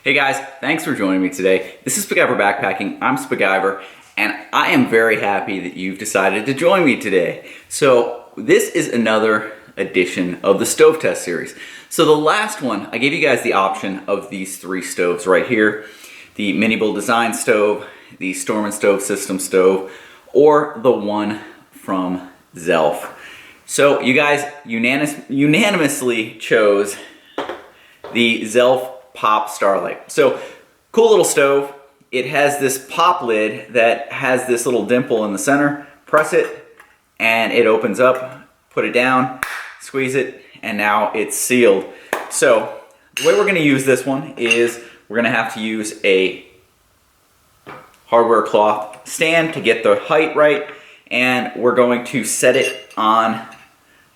Hey guys, thanks for joining me today. This is Spiguyver Backpacking. I'm Spiguyver, and I am very happy that you've decided to join me today. So this is another edition of the stove test series. So the last one, I gave you guys the option of these three stoves right here. The Mini Bull Design stove, the Storm & Stove System stove, or the one from Zelph. So you guys unanimously chose the Zelph Pop Starlyte. So cool little stove. It has this pop lid that has this little dimple in the center. Press it and it opens up. Put it down, squeeze it, and now it's sealed. So the way we're going to use this one is we're going to have to use a hardware cloth stand to get the height right, and we're going to set it on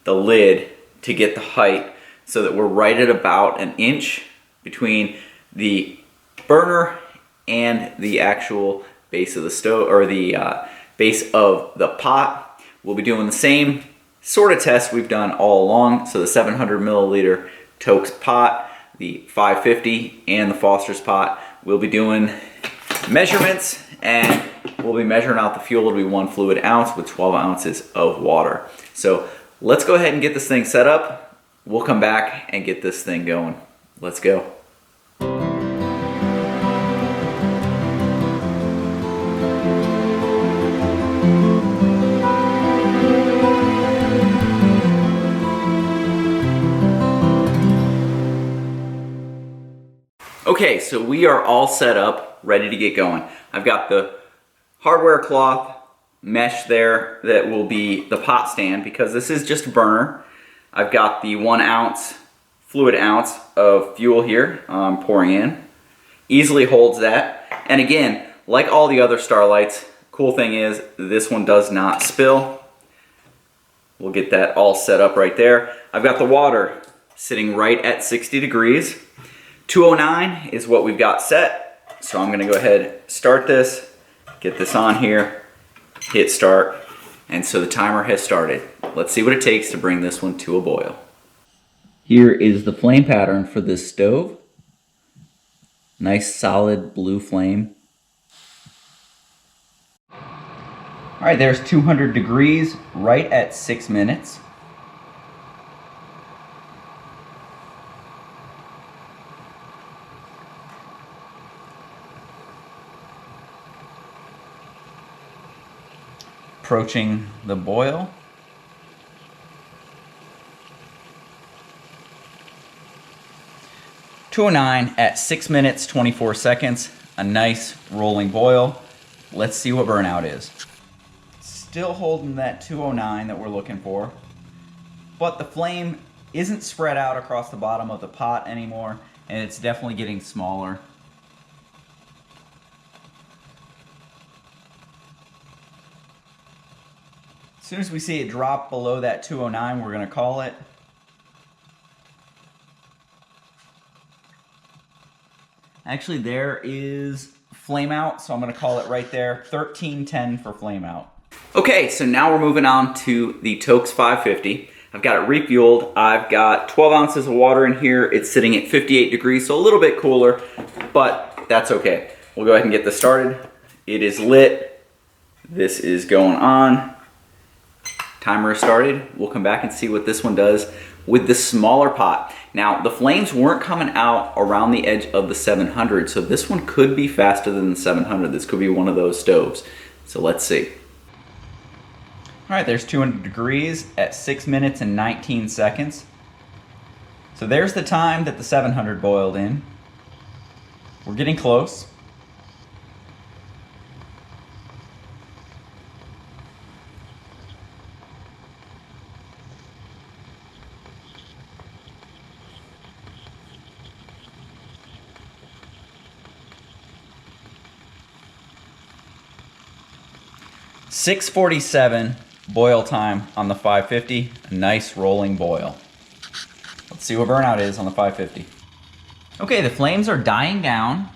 the lid to get the height so that we're right at about an inch between the burner and the actual base of the stove, or the base of the pot. We'll be doing the same sort of test we've done all along. So the 700 milliliter Toaks pot, the 550, and the Foster's pot. We'll be doing measurements, and we'll be measuring out the fuel. It'll be 1 fluid ounce with 12 ounces of water. So let's go ahead and get this thing set up. We'll come back and get this thing going. Let's go. Okay, so we are all set up, ready to get going. I've got the hardware cloth mesh there that will be the pot stand, because this is just a burner. I've got the 1 ounce fluid ounce of fuel here pouring in. Easily holds that. And again, like all the other Starlights, cool thing is this one does not spill. We'll get that all set up right there. I've got the water sitting right at 60 degrees. 209 is what we've got set. So I'm gonna go ahead, start this, get this on here, hit start, and so the timer has started. Let's see what it takes to bring this one to a boil. Here is the flame pattern for this stove. Nice solid blue flame. All right, there's 200 degrees right at 6 minutes. Approaching the boil. .209 at 6 minutes 24 seconds. A nice rolling boil. Let's see what burnout is. Still holding that 209 that we're looking for, but the flame isn't spread out across the bottom of the pot anymore, and it's definitely getting smaller. As soon as we see it drop below that 209, we're going to call it. Actually, there is flame out, so I'm going to call it right there. 1310 for flame out. Okay, so now we're moving on to the Toaks 550. I've got it refueled. I've got 12 ounces of water in here. It's sitting at 58 degrees, so a little bit cooler, but that's okay. We'll go ahead and get this started. It is lit. This is going on. Timer is started. We'll come back and see what this one does with the smaller pot. Now, the flames weren't coming out around the edge of the 700, so this one could be faster than the 700. This could be one of those stoves. So let's see. All right, there's 200 degrees at 6 minutes and 19 seconds. So there's the time that the 700 boiled in. We're getting close. .647 boil time on the 550, a nice rolling boil. Let's see what burnout is on the 550. Okay, the flames are dying down.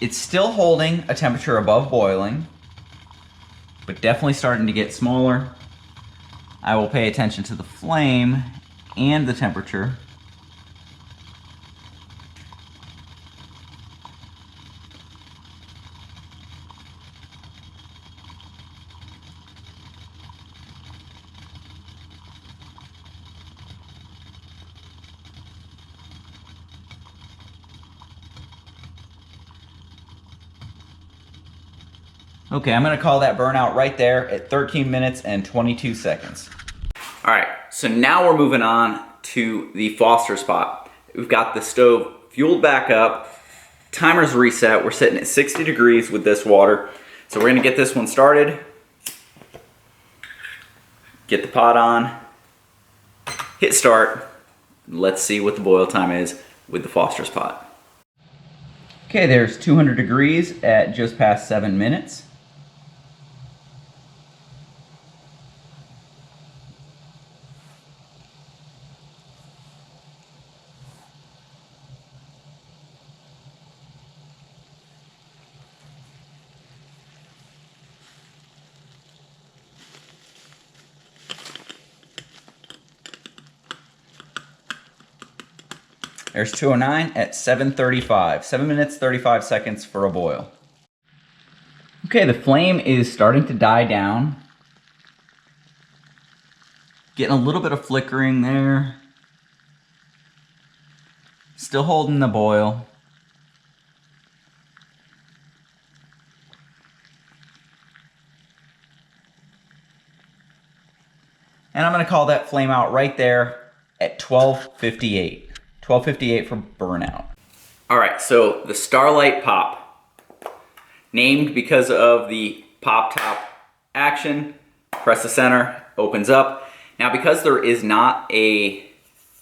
It's still holding a temperature above boiling, but definitely starting to get smaller. I will pay attention to the flame and the temperature. Okay, I'm gonna call that burnout right there at 13 minutes and 22 seconds. All right, so now we're moving on to the Foster spot. We've got the stove fueled back up, timer's reset. We're sitting at 60 degrees with this water. So we're gonna get this one started, get the pot on, hit start. Let's see what the boil time is with the Foster's pot. Okay, there's 200 degrees at just past 7 minutes. There's 209 at 7:35. 7 minutes, 35 seconds for a boil. Okay, the flame is starting to die down. Getting a little bit of flickering there. Still holding the boil. And I'm gonna call that flame out right there at 12:58. 12:58 for burnout. All right, so the Starlyte Pop, named because of the pop top action. Press the center, opens up. Now, because there is not a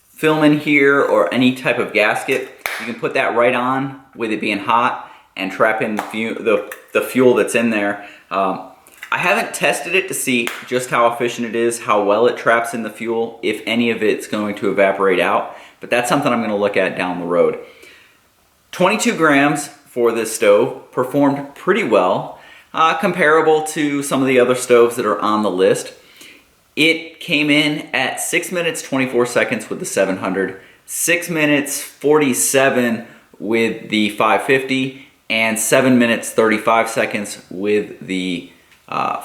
film in here or any type of gasket, you can put that right on with it being hot and trap in the fuel that's in there. I haven't tested it to see just how efficient it is, how well it traps in the fuel, if any of it's going to evaporate out, but that's something I'm gonna look at down the road. 22 grams for this stove, performed pretty well, comparable to some of the other stoves that are on the list. It came in at 6 minutes 24 seconds with the 700, 6 minutes 47 with the 550, and 7 minutes 35 seconds with the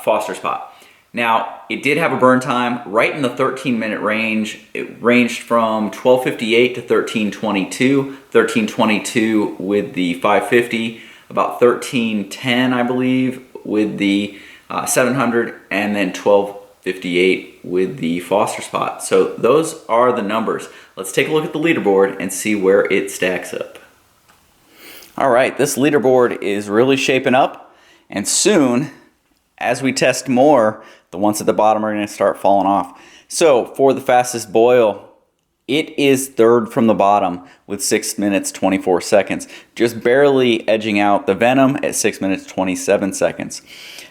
Foster's pot. Now, it did have a burn time right in the 13-minute range. It ranged from 12:58 to 13:22. 13:22 with the 550, about 13:10, I believe, with the 700, and then 12:58 with the Foster's pot. So those are the numbers. Let's take a look at the leaderboard and see where it stacks up. All right, this leaderboard is really shaping up, and soon, as we test more, the ones at the bottom are going to start falling off. So for the fastest boil, it is third from the bottom with 6 minutes 24 seconds, just barely edging out the Venom at 6 minutes 27 seconds.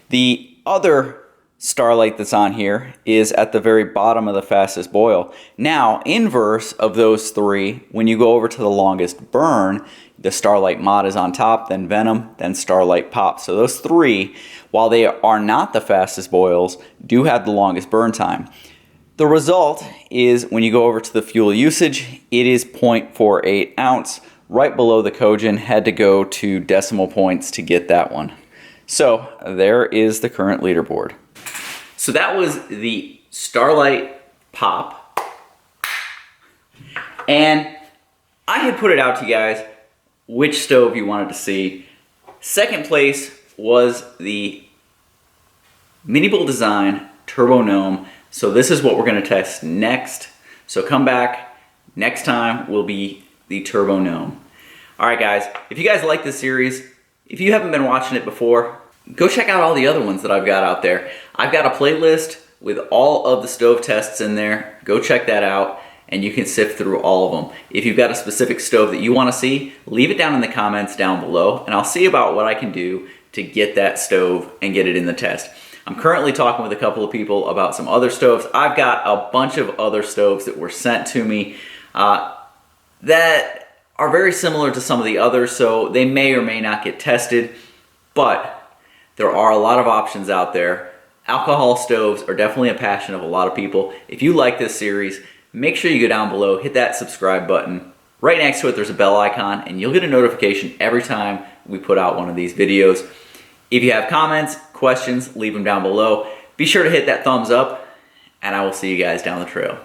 The other Starlyte that's on here is at the very bottom of the fastest boil. Now, inverse of those three, when you go over to the longest burn, the Starlyte Mod is on top, then Venom, then Starlyte Pop. So those three, while they are not the fastest boils, do have the longest burn time. The result is when you go over to the fuel usage, it is 0.48 ounce, right below the Kojin. Had to go to decimal points to get that one. So there is the current leaderboard. So that was the Starlyte Pop. And I had put it out to you guys which stove you wanted to see. Second place was the Mini Bull Design Turbo Gnome. So this is what we're going to test next. So come back. Next time will be the Turbo Gnome. All right, guys. If you guys like this series, if you haven't been watching it before, go check out all the other ones that I've got out there. I've got a playlist with all of the stove tests in there. Go check that out, and you can sift through all of them. If you've got a specific stove that you want to see, leave it down in the comments down below, and I'll see about what I can do to get that stove and get it in the test. I'm currently talking with a couple of people about some other stoves. I've got a bunch of other stoves that were sent to me that are very similar to some of the others, so they may or may not get tested, but there are a lot of options out there. Alcohol stoves are definitely a passion of a lot of people. If you like this series, make sure you go down below, hit that subscribe button. Right next to it, there's a bell icon, and you'll get a notification every time we put out one of these videos. If you have comments, questions, leave them down below. Be sure to hit that thumbs up, and I will see you guys down the trail.